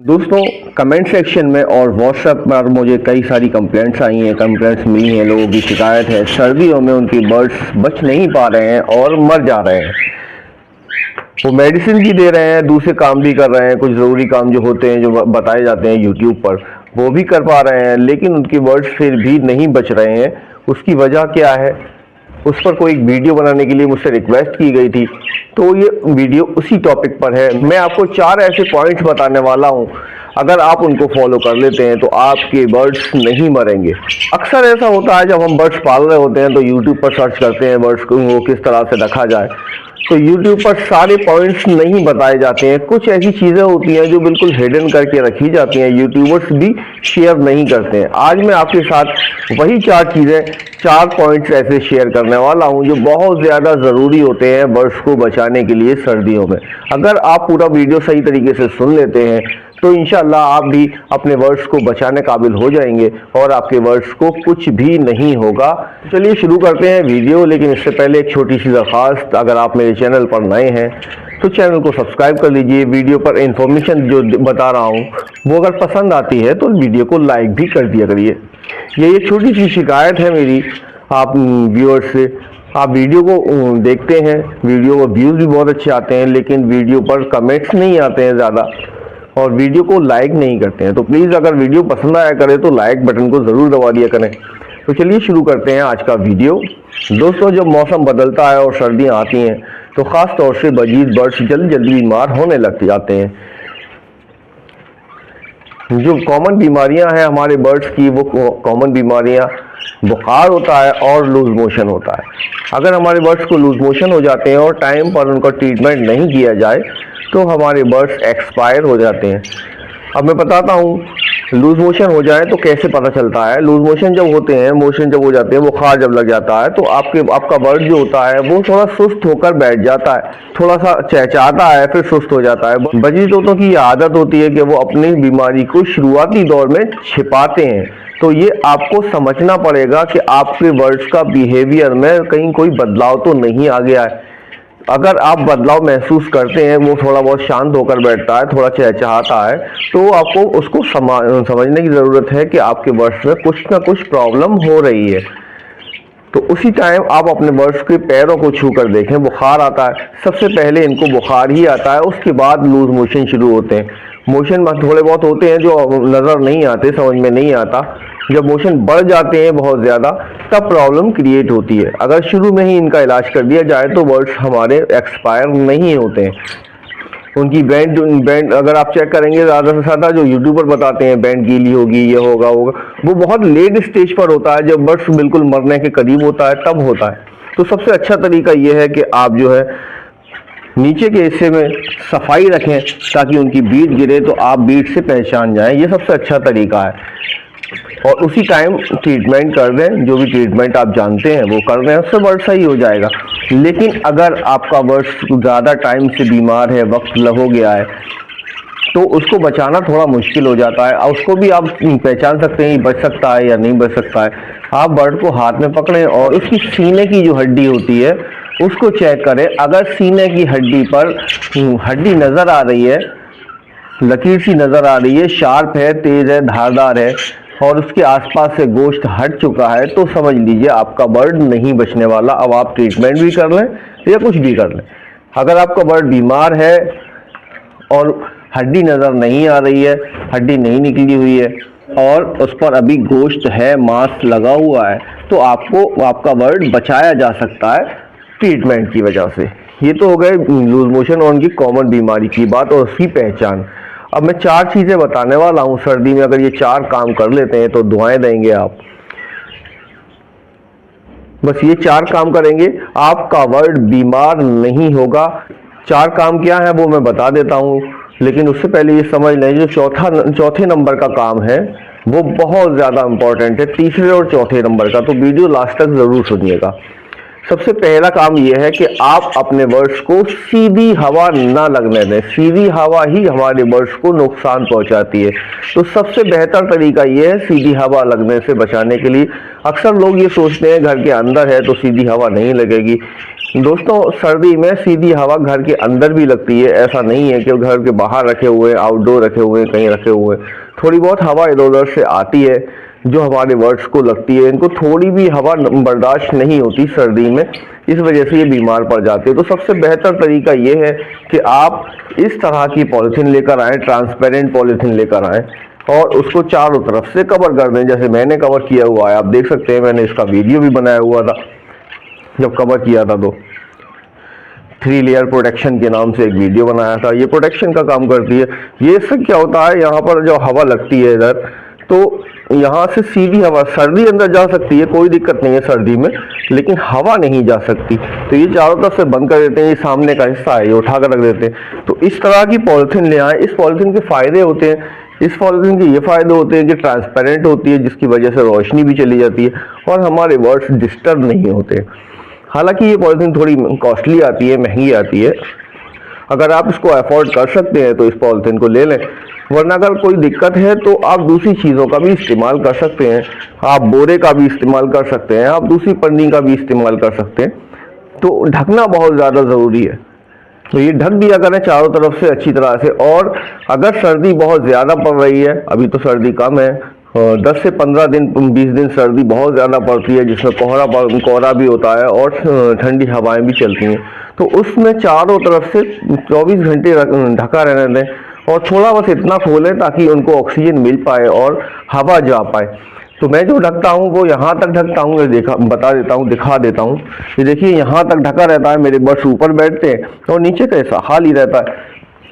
दोस्तों, comment section में और व्हाट्सएप पर मुझे कई सारी कंप्लेंट्स आई हैं, कंप्लेंट्स मिली हैं। लोगों की शिकायत है सर्दियों में उनकी बर्ड्स बच नहीं पा रहे हैं और मर जा रहे हैं। वो मेडिसिन भी दे रहे हैं, दूसरे काम भी कर रहे हैं, कुछ ज़रूरी काम जो होते हैं, जो बताए जाते हैं यूट्यूब पर, वो भी कर पा रहे हैं, लेकिन उनकी बर्ड्स फिर भी नहीं बच रहे हैं। उसकी वजह क्या है, उस पर कोई एक वीडियो बनाने के लिए मुझसे रिक्वेस्ट की गई थी, तो ये वीडियो उसी टॉपिक पर है। मैं आपको 4 ऐसे पॉइंट्स बताने वाला हूँ, अगर आप उनको फॉलो कर लेते हैं तो आपके बर्ड्स नहीं मरेंगे। अक्सर ऐसा होता है जब हम बर्ड्स पाल रहे होते हैं तो यूट्यूब पर सर्च करते हैं बर्ड्स को वो किस तरह से रखा जाए, तो यूट्यूब पर सारे पॉइंट्स नहीं बताए जाते हैं। कुछ ऐसी चीज़ें होती हैं जो बिल्कुल हिडन करके रखी जाती हैं, यूट्यूबर्स भी शेयर नहीं करते हैं। आज मैं आपके साथ वही 4 चीज़ें, 4 पॉइंट्स ऐसे शेयर करने वाला हूं जो बहुत ज़्यादा ज़रूरी होते हैं बर्ड्स को बचाने के लिए सर्दियों में। अगर आप पूरा वीडियो सही तरीके से सुन लेते हैं तो इंशाल्लाह आप भी अपने बर्ड्स को बचाने काबिल हो जाएंगे और आपके बर्ड्स को कुछ भी नहीं होगा। चलिए शुरू करते हैं वीडियो, लेकिन इससे पहले एक छोटी सी दरख्वास्त, अगर आप मेरे चैनल पर नए हैं तो चैनल को सब्सक्राइब कर लीजिए। वीडियो पर इंफॉर्मेशन जो बता रहा हूँ वो अगर पसंद आती है तो वीडियो को लाइक भी कर दिया करिए। ये एक छोटी सी शिकायत है मेरी आप व्यूअर्स से। आप वीडियो को देखते हैं, वीडियो में व्यूज़ भी बहुत अच्छे आते हैं, लेकिन वीडियो पर कमेंट्स नहीं आते हैं ज़्यादा और वीडियो को लाइक नहीं करते हैं। तो प्लीज़ अगर वीडियो पसंद आया करे तो लाइक बटन को ज़रूर दबा दिया करें। तो चलिए शुरू करते हैं आज का वीडियो। दोस्तों, जब मौसम बदलता है और सर्दियां आती हैं तो ख़ास तौर से बजीज बर्ड्स जल्दी बीमार होने लग जाते हैं। जो कॉमन बीमारियां हैं हमारे बर्ड्स की, वो कॉमन बीमारियां बुखार होता है और लूज मोशन होता है। अगर हमारे बर्ड्स को लूज मोशन हो जाते हैं और टाइम पर उनका ट्रीटमेंट नहीं किया जाए तो हमारे बर्ड्स एक्सपायर हो जाते हैं। अब मैं बताता हूँ लूज मोशन हो जाए तो कैसे पता चलता है। लूज मोशन जब होते हैं, मोशन जब हो जाते हैं, बुखार जब लग जाता है तो आपका बर्ड जो होता है वो थोड़ा सुस्त होकर बैठ जाता है, थोड़ा सा चहचहाता है, फिर सुस्त हो जाता है। बजी तोतों की आदत होती है कि वो अपनी बीमारी को शुरुआती दौर में छिपाते हैं। तो ये आपको समझना पड़ेगा कि आपके बर्ड्स का बिहेवियर में कहीं कोई बदलाव तो नहीं आ गया है। अगर आप बदलाव महसूस करते हैं, वो थोड़ा बहुत शांत होकर बैठता है, थोड़ा चहचहाता है, तो आपको उसको समझने की ज़रूरत है कि आपके बर्ड्स में कुछ ना कुछ प्रॉब्लम हो रही है। तो उसी टाइम आप अपने बर्ड्स के पैरों को छू कर देखें। बुखार आता है, सबसे पहले इनको बुखार ही आता है, उसके बाद लूज मोशन शुरू होते हैं। मोशन थोड़े बहुत होते हैं जो नज़र नहीं आते, समझ में नहीं आता। जब मोशन बढ़ जाते हैं बहुत ज़्यादा तब प्रॉब्लम क्रिएट होती है। अगर शुरू में ही इनका इलाज कर दिया जाए तो बर्ड्स हमारे एक्सपायर नहीं होते हैं। उनकी बैंड अगर आप चेक करेंगे, ज़्यादा से ज़्यादा जो यूट्यूबर बताते हैं बैंड गीली होगी, ये होगा, वो बहुत लेट स्टेज पर होता है, जब बर्ड्स बिल्कुल मरने के करीब होता है तब होता है। तो सबसे अच्छा तरीका ये है कि आप जो है नीचे के हिस्से में सफाई रखें ताकि उनकी बीट गिरे तो आप बीट से पहचान जाएं। ये सबसे अच्छा तरीका है और उसी टाइम ट्रीटमेंट कर दें, जो भी ट्रीटमेंट आप जानते हैं वो कर दें, उससे बर्ड सही हो जाएगा। लेकिन अगर आपका बर्ड ज़्यादा टाइम से बीमार है, वक्त हो गया है, तो उसको बचाना थोड़ा मुश्किल हो जाता है। और उसको भी आप पहचान सकते हैं बच सकता है या नहीं बच सकता है। आप बर्ड को हाथ में पकड़ें और उसकी सीने की जो हड्डी होती है उसको चेक करें। अगर सीने की हड्डी पर हड्डी नज़र आ रही है, लकीर सी नज़र आ रही है, शार्प है, तेज़ है, धारदार है और उसके आसपास से गोश्त हट चुका है, तो समझ लीजिए आपका बर्ड नहीं बचने वाला। अब आप ट्रीटमेंट भी कर लें या कुछ भी कर लें। अगर आपका बर्ड बीमार है और हड्डी नज़र नहीं आ रही है, हड्डी नहीं निकली हुई है और उस पर अभी गोश्त है, मांस लगा हुआ है, तो आपका बर्ड बचाया जा सकता है ट्रीटमेंट की वजह से। ये तो हो गए लूज मोशन और उनकी कॉमन बीमारी की बात और उसकी पहचान। अब मैं 4 चीज़ें बताने वाला हूँ सर्दी में, अगर ये 4 काम कर लेते हैं तो दुआएं देंगे आप। बस ये 4 काम करेंगे, आपका बर्ड बीमार नहीं होगा। 4 काम क्या है वो मैं बता देता हूँ, लेकिन उससे पहले ये समझ लें जो चौथे नंबर का काम है वो बहुत ज़्यादा इम्पोर्टेंट है, तीसरे और चौथे नंबर का। तो वीडियो लास्ट तक ज़रूर सुनिएगा। सबसे पहला काम यह है कि आप अपने बर्ड्स को सीधी हवा ना लगने दें। सीधी हवा ही हमारे बर्ड्स को नुकसान पहुंचाती है। तो सबसे बेहतर तरीका यह है सीधी हवा लगने से बचाने के लिए। अक्सर लोग ये सोचते हैं घर के अंदर है तो सीधी हवा नहीं लगेगी, दोस्तों सर्दी में सीधी हवा घर के अंदर भी लगती है, ऐसा नहीं है कि घर के बाहर रखे हुए, आउटडोर रखे हुए, कहीं रखे हुए। थोड़ी बहुत हवा इधर उधर से आती है जो हमारे बर्ड्स को लगती है। इनको थोड़ी भी हवा बर्दाश्त नहीं होती सर्दी में, इस वजह से ये बीमार पड़ जाते हैं। तो सबसे बेहतर तरीका ये है कि आप इस तरह की पॉलीथीन लेकर आएँ, ट्रांसपेरेंट पॉलीथीन लेकर आएँ और उसको चारों तरफ से कवर कर दें, जैसे मैंने कवर किया हुआ है। आप देख सकते हैं, मैंने इसका वीडियो भी बनाया हुआ था जब कवर किया था। तो 3 लेयर प्रोटेक्शन के नाम से एक वीडियो बनाया था। ये प्रोटेक्शन का काम करती है। ये इससे क्या होता है, यहाँ पर जो हवा लगती है इधर, तो यहाँ से सीधी हवा सर्दी अंदर जा सकती है, कोई दिक्कत नहीं है सर्दी में, लेकिन हवा नहीं जा सकती। तो ये चारों तरफ से बंद कर देते हैं। ये सामने का हिस्सा है, ये उठा कर रख देते हैं। तो इस तरह की पॉलीथीन ले आए। इस पॉलीथीन के फायदे होते हैं, इस पॉलीथीन के ये फायदे होते हैं कि ट्रांसपेरेंट होती है, जिसकी वजह से रोशनी भी चली जाती है और हमारे बर्ड्स डिस्टर्ब नहीं होते। हालांकि ये पॉलीथीन थोड़ी कॉस्टली आती है, महंगी आती है। अगर आप इसको अफोर्ड कर सकते हैं तो इस पॉलीथीन को ले लें, वरना अगर कोई दिक्कत है तो आप दूसरी चीज़ों का भी इस्तेमाल कर सकते हैं। आप बोरे का भी इस्तेमाल कर सकते हैं, आप दूसरी पन्नी का भी इस्तेमाल कर सकते हैं। तो ढकना बहुत ज़्यादा ज़रूरी है। तो ये ढक दिया करें चारों तरफ से अच्छी तरह से। और अगर सर्दी बहुत ज़्यादा पड़ रही है, अभी तो सर्दी कम है, 10 से 15 दिन 20 दिन सर्दी बहुत ज़्यादा पड़ती है, जिसमें कोहरा भी होता है और ठंडी हवाएं भी चलती हैं, तो उसमें चारों तरफ से 24 घंटे ढका रहने दें और थोड़ा बस इतना खोलें ताकि उनको ऑक्सीजन मिल पाए और हवा जा पाए। तो मैं जो ढकता हूँ वो यहाँ तक ढकता हूँ, बता देता हूँ, दिखा देता हूँ। ये देखिए यहाँ तक ढका रहता है, मेरे बर्ड्स ऊपर बैठते हैं और नीचे कैसा खाली रहता है।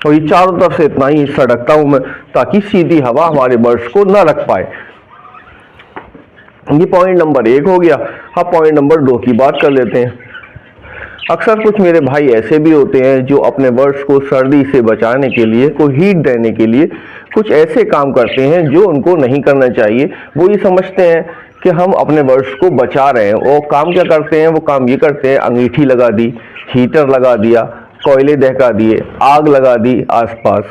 और ये चारों तरफ से इतना ही हिस्सा ढकता हूँ मैं, ताकि सीधी हवा हमारे बर्ड्स को ना रख पाए। ये पॉइंट नंबर 1 हो गया। अब पॉइंट नंबर 2 की बात कर लेते हैं। अक्सर कुछ मेरे भाई ऐसे भी होते हैं जो अपने बर्ड्स को सर्दी से बचाने के लिए, को हीट देने के लिए कुछ ऐसे काम करते हैं जो उनको नहीं करना चाहिए। वो ये समझते हैं कि हम अपने बर्ड्स को बचा रहे हैं। वो काम क्या करते हैं, वो काम ये करते हैं, अंगीठी लगा दी, हीटर लगा दिया, कोयले दहका दिए, आग लगा दी आसपास,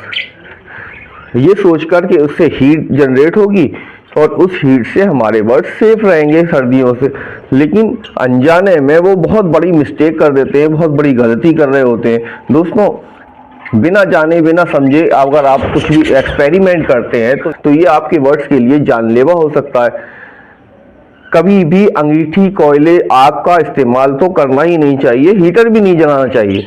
ये सोचकर कि उससे हीट जनरेट होगी और उस हीट से हमारे बर्ड सेफ रहेंगे सर्दियों से। लेकिन अनजाने में वो बहुत बड़ी मिस्टेक कर देते हैं, बहुत बड़ी गलती कर रहे होते हैं। दोस्तों, बिना जाने बिना समझे अगर आप कुछ भी एक्सपेरिमेंट करते हैं तो ये आपके बर्ड्स के लिए जानलेवा हो सकता है। कभी भी अंगीठी, कोयले, आग का इस्तेमाल तो करना ही नहीं चाहिए, हीटर भी नहीं जलाना चाहिए।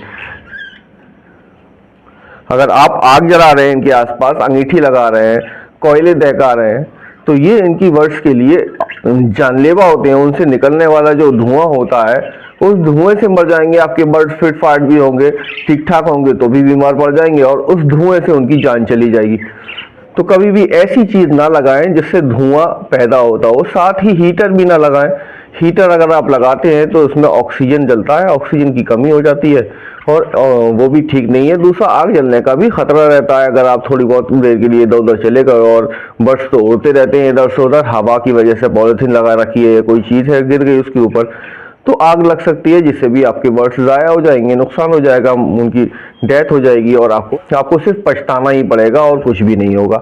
अगर आप आग जला रहे हैं, इनके आसपास अंगीठी लगा रहे हैं, कोयले दहका रहे हैं, तो ये इनकी बर्ड्स के लिए जानलेवा होते हैं। उनसे निकलने वाला जो धुआं होता है, उस धुएं से मर जाएंगे आपके बर्ड्स। फिट फाट भी होंगे, ठीक ठाक होंगे तो भी बीमार पड़ जाएंगे और उस धुएं से उनकी जान चली जाएगी। तो कभी भी ऐसी चीज ना लगाएं जिससे धुआं पैदा होता हो। साथ ही हीटर भी ना लगाएं। हीटर अगर आप लगाते हैं तो उसमें ऑक्सीजन जलता है, ऑक्सीजन की कमी हो जाती है और वो भी ठीक नहीं है। दूसरा, आग जलने का भी खतरा रहता है अगर आप थोड़ी बहुत देर के लिए इधर उधर चले गए और बर्ड्स तो उड़ते रहते हैं इधर से उधर, हवा की वजह से पॉलीथीन लगा रखी है, कोई चीज है गिर गई उसके ऊपर, तो आग लग सकती है, जिससे भी आपके बर्ड्स ज़ाया हो जाएंगे, नुकसान हो जाएगा, उनकी डेथ हो जाएगी और आपको सिर्फ पछताना ही पड़ेगा और कुछ भी नहीं होगा।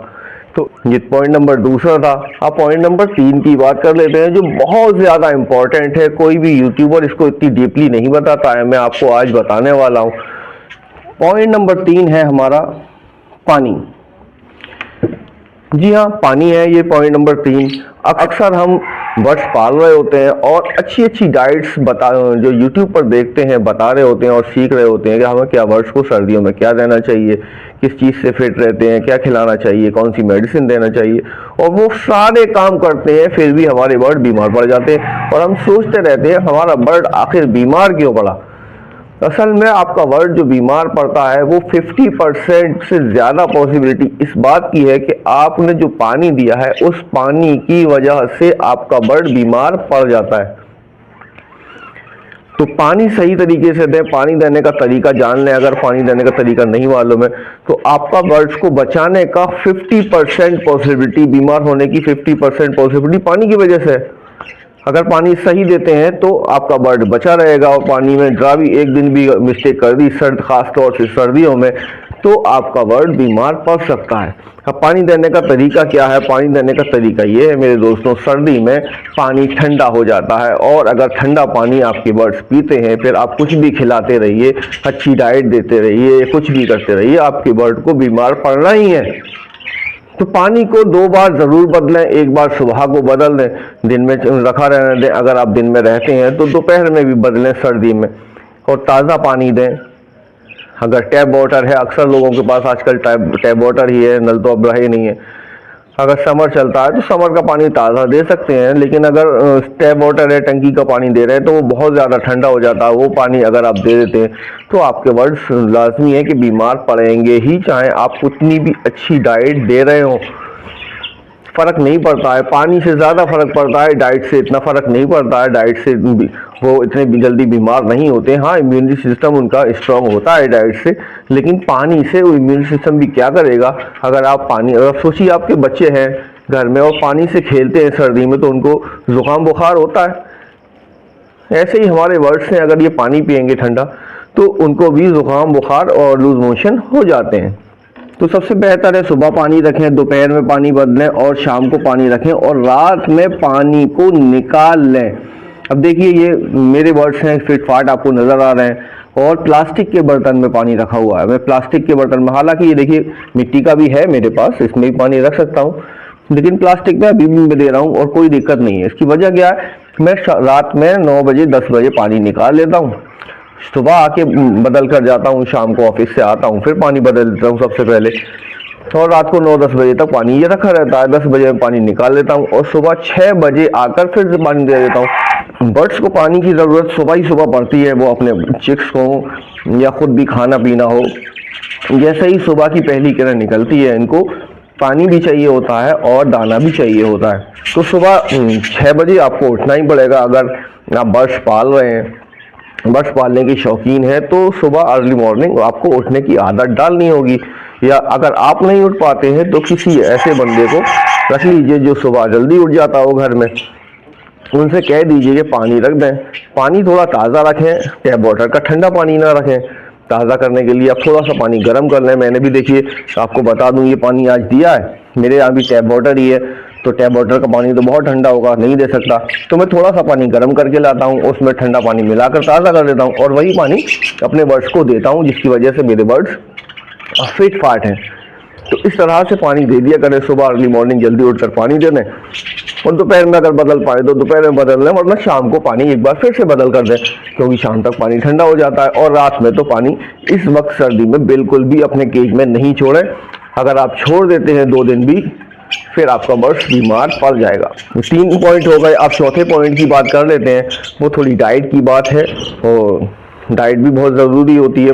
तो ये पॉइंट नंबर 2 था। अब पॉइंट नंबर 3 की बात कर लेते हैं, जो बहुत ज़्यादा इंपॉर्टेंट है। कोई भी यूट्यूबर इसको इतनी डीपली नहीं बताता है, मैं आपको आज बताने वाला हूँ। पॉइंट नंबर 3 है हमारा पानी। जी हाँ, पानी है ये पॉइंट नंबर 3। अक्सर हम बर्ड्स पाल रहे होते हैं और अच्छी अच्छी डाइट्स जो यूट्यूब पर देखते हैं बता रहे होते हैं और सीख रहे होते हैं कि हमें क्या बर्ड्स को सर्दियों में क्या देना चाहिए, किस चीज़ से फिट रहते हैं, क्या खिलाना चाहिए, कौन सी मेडिसिन देना चाहिए, और वो सारे काम करते हैं, फिर भी हमारे बर्ड बीमार पड़ जाते हैं और हम सोचते रहते हैं हमारा बर्ड आखिर बीमार क्यों पड़ा। असल में आपका बर्ड जो बीमार पड़ता है वो 50% से ज़्यादा पॉसिबिलिटी इस बात की है कि आपने जो पानी दिया है उस पानी की वजह से आपका बर्ड बीमार पड़ जाता है। तो पानी सही तरीके से दें, पानी देने का तरीका जान लें। अगर पानी देने का तरीका नहीं मालूम है तो आपका बर्ड्स को बचाने का 50% पॉसिबिलिटी, बीमार होने की 50% पॉसिबिलिटी पानी की वजह से है। अगर पानी सही देते हैं तो आपका बर्ड बचा रहेगा। और पानी में जरा भी एक दिन भी मिस्टेक कर दी, खास तौर से सर्दियों में, तो आपका बर्ड बीमार पड़ सकता है। अब पानी देने का तरीका क्या है? पानी देने का तरीका ये है मेरे दोस्तों, सर्दी में पानी ठंडा हो जाता है और अगर ठंडा पानी आपके बर्ड्स पीते हैं, फिर आप कुछ भी खिलाते रहिए, अच्छी डाइट देते रहिए, कुछ भी करते रहिए, आपके बर्ड को बीमार पड़ना ही है। तो पानी को 2 बार ज़रूर बदलें, एक बार सुबह को बदल दें, दिन में रखा रहने दें। अगर आप दिन में रहते हैं तो दोपहर में भी बदलें सर्दी में, और ताज़ा पानी दें। अगर टैप वाटर है, अक्सर लोगों के पास आजकल टैप वाटर ही है, नल तो अब रहे नहीं है। अगर समर चलता है तो समर का पानी ताज़ा दे सकते हैं, लेकिन अगर टैप वाटर है, टंकी का पानी दे रहे हैं, तो वो बहुत ज़्यादा ठंडा हो जाता है। वो पानी अगर आप दे देते हैं तो आपके बर्ड्स लाजमी है कि बीमार पड़ेंगे ही, चाहे आप उतनी भी अच्छी डाइट दे रहे हो। फ़र्क नहीं पड़ता है, पानी से ज़्यादा फ़र्क पड़ता है, डाइट से इतना फ़र्क नहीं पड़ता है। डाइट से वो इतने जल्दी बीमार नहीं होते। हाँ, इम्यूनिटी सिस्टम उनका स्ट्रांग होता है डाइट से, लेकिन पानी से वो इम्यूनिटी सिस्टम भी क्या करेगा? अगर आप पानी, अगर सोचिए आपके बच्चे हैं घर में और पानी से खेलते हैं सर्दी में, तो उनको ज़ुकाम बुखार होता है। ऐसे ही हमारे बर्ड्स हैं, अगर ये पानी पिएंगे ठंडा तो उनको भी ज़ुकाम बुखार और लूज मोशन हो जाते हैं। तो सबसे बेहतर है सुबह पानी रखें, दोपहर में पानी बदलें और शाम को पानी रखें, और रात में पानी को निकाल लें। अब देखिए, ये मेरे बर्ड्स हैं, फिट फाट आपको नज़र आ रहे हैं, और प्लास्टिक के बर्तन में पानी रखा हुआ है। मैं प्लास्टिक के बर्तन में, हालांकि ये देखिए मिट्टी का भी है मेरे पास, इसमें भी पानी रख सकता हूँ, लेकिन प्लास्टिक में अभी भी मैं दे रहा हूँ और कोई दिक्कत नहीं है। इसकी वजह क्या है? मैं रात में 9 बजे 10 बजे पानी निकाल लेता हूँ, सुबह आके बदल कर जाता हूँ, शाम को ऑफिस से आता हूँ फिर पानी बदल देता हूँ सबसे पहले, और रात को 9-10 बजे तक पानी ये रखा रहता है। 10 बजे में पानी निकाल लेता हूँ और सुबह 6 बजे आकर फिर से पानी दे देता हूँ। बर्ड्स को पानी की ज़रूरत सुबह ही सुबह पड़ती है, वो अपने चिक्स को या खुद भी खाना पीना हो, जैसे ही सुबह की पहली किरण निकलती है, इनको पानी भी चाहिए होता है और दाना भी चाहिए होता है। तो सुबह 6 बजे आपको उठना ही पड़ेगा। अगर आप बर्ड्स पाल रहे हैं, बर्ड्स पालने की शौकीन है, तो सुबह अर्ली मॉर्निंग आपको उठने की आदत डालनी होगी। या अगर आप नहीं उठ पाते हैं तो किसी ऐसे बंदे को रख लीजिए जो सुबह जल्दी उठ जाता हो घर में, उनसे कह दीजिए कि पानी रख दें। पानी थोड़ा ताज़ा रखें, टैप वाटर का ठंडा पानी ना रखें। ताज़ा करने के लिए आप थोड़ा सा पानी गर्म कर लें। मैंने भी देखिए, आपको बता दूं, ये पानी आज दिया है, मेरे यहाँ भी टैप वाटर ही है, तो टैप वाटर का पानी तो बहुत ठंडा होगा, नहीं दे सकता, तो मैं थोड़ा सा पानी गर्म करके लाता हूँ, उसमें ठंडा पानी मिलाकर ताज़ा कर देता हूँ और वही पानी अपने बर्ड्स को देता हूँ, जिसकी वजह से मेरे बर्ड्स फिट फाट हैं। तो इस तरह से पानी दे दिया करें, सुबह अर्ली मॉर्निंग जल्दी उठकर पानी दे दें, और दोपहर में अगर बदल पाए तो दोपहर में बदल लें, वरना शाम को पानी एक बार फिर से बदल कर दें, क्योंकि शाम तक पानी ठंडा हो जाता है। और रात में तो पानी इस वक्त सर्दी में बिल्कुल भी अपने केज में नहीं छोड़ें। अगर आप छोड़ देते हैं 2 दिन भी, फिर आपका बर्ड्स बीमार पड़ जाएगा। 3 पॉइंट हो गए। आप चौथे पॉइंट की बात कर लेते हैं, वो थोड़ी डाइट की बात है, और डाइट भी बहुत ज़रूरी होती है।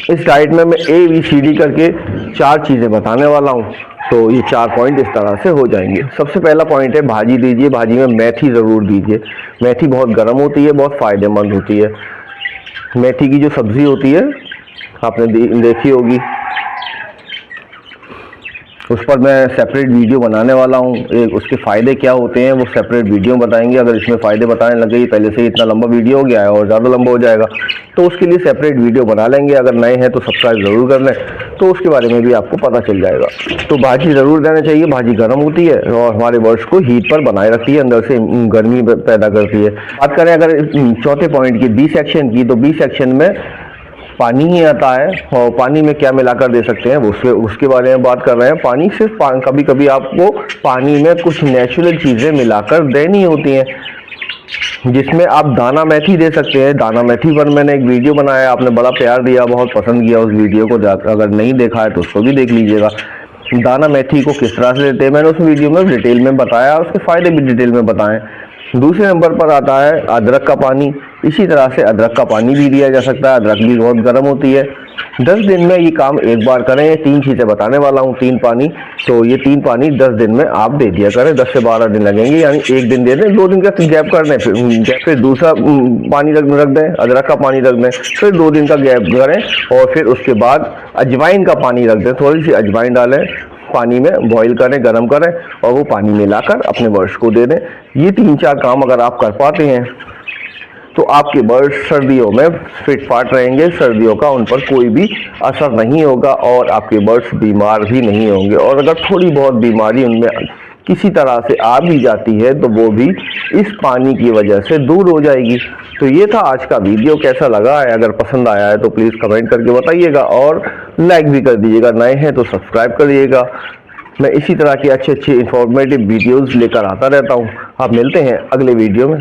इस डाइट में मैं ABCD करके 4 चीज़ें बताने वाला हूँ, तो ये 4 पॉइंट इस तरह से हो जाएंगे। सबसे पहला पॉइंट है, भाजी दीजिए। भाजी में मेथी ज़रूर दीजिए। मेथी बहुत गर्म होती है, बहुत फ़ायदेमंद होती है। मेथी की जो सब्ज़ी होती है आपने देखी होगी, उस पर मैं सेपरेट वीडियो बनाने वाला हूँ। एक उसके फ़ायदे क्या होते हैं वो सेपरेट वीडियो बताएंगे। अगर इसमें फ़ायदे बताने लगे, ये पहले से ही इतना लंबा वीडियो हो गया है और ज़्यादा लंबा हो जाएगा, तो उसके लिए सेपरेट वीडियो बना लेंगे। अगर नए हैं तो सब्सक्राइब ज़रूर कर लें, तो उसके बारे में भी आपको पता चल जाएगा। तो भाजी ज़रूर देना चाहिए। भाजी गर्म होती है और हमारे बर्ड्स को हीट पर बनाए रखती है, अंदर से गर्मी पैदा करती है। बात करें अगर चौथे पॉइंट की, B सेक्शन की, तो B सेक्शन में पानी ही आता है, और पानी में क्या मिलाकर दे सकते हैं उसके बारे में बात कर रहे हैं। पानी सिर्फ कभी कभी आपको पानी में कुछ नेचुरल चीज़ें मिलाकर देनी होती हैं, जिसमें आप दाना मेथी दे सकते हैं। दाना मेथी पर मैंने एक वीडियो बनाया, आपने बड़ा प्यार दिया, बहुत पसंद किया उस वीडियो को। अगर नहीं देखा है तो उसको भी देख लीजिएगा। दाना मेथी को किस तरह से देते हैं मैंने उस वीडियो में डिटेल में बताया, उसके फ़ायदे भी डिटेल में बताएं। दूसरे नंबर पर आता है अदरक का पानी। इसी तरह से अदरक का पानी भी दिया जा सकता है। अदरक भी बहुत गर्म होती है। 10 दिन में ये काम एक बार करें। 3 चीज़ें बताने वाला हूँ, 3 पानी, तो ये 3 पानी 10 दिन में आप दे दिया करें। 10 से 12 दिन लगेंगे, यानी 1 दिन दे दें, 2 दिन का गैप कर दें, फिर दूसरा पानी रख दें, अदरक का पानी रख दें, फिर 2 दिन का गैप करें, और फिर उसके बाद अजवाइन का पानी रख दें। थोड़ी सी अजवाइन डालें, पानी में बॉईल करें, गर्म करें, और वो पानी मिलाकर अपने बर्ड्स को दे दें। ये 3-4 काम अगर आप कर पाते हैं तो आपके बर्ड्स सर्दियों में फिट फाट रहेंगे, सर्दियों का उन पर कोई भी असर नहीं होगा और आपके बर्ड्स बीमार भी नहीं होंगे। और अगर थोड़ी बहुत बीमारी उनमें किसी तरह से आ भी जाती है तो वो भी इस पानी की वजह से दूर हो जाएगी। तो ये था आज का वीडियो, कैसा लगा है? अगर पसंद आया है तो प्लीज़ कमेंट करके बताइएगा और लाइक भी कर दीजिएगा, नए हैं तो सब्सक्राइब करिएगा। मैं इसी तरह के अच्छे इंफॉर्मेटिव वीडियोस लेकर आता रहता हूँ। आप मिलते हैं अगले वीडियो में।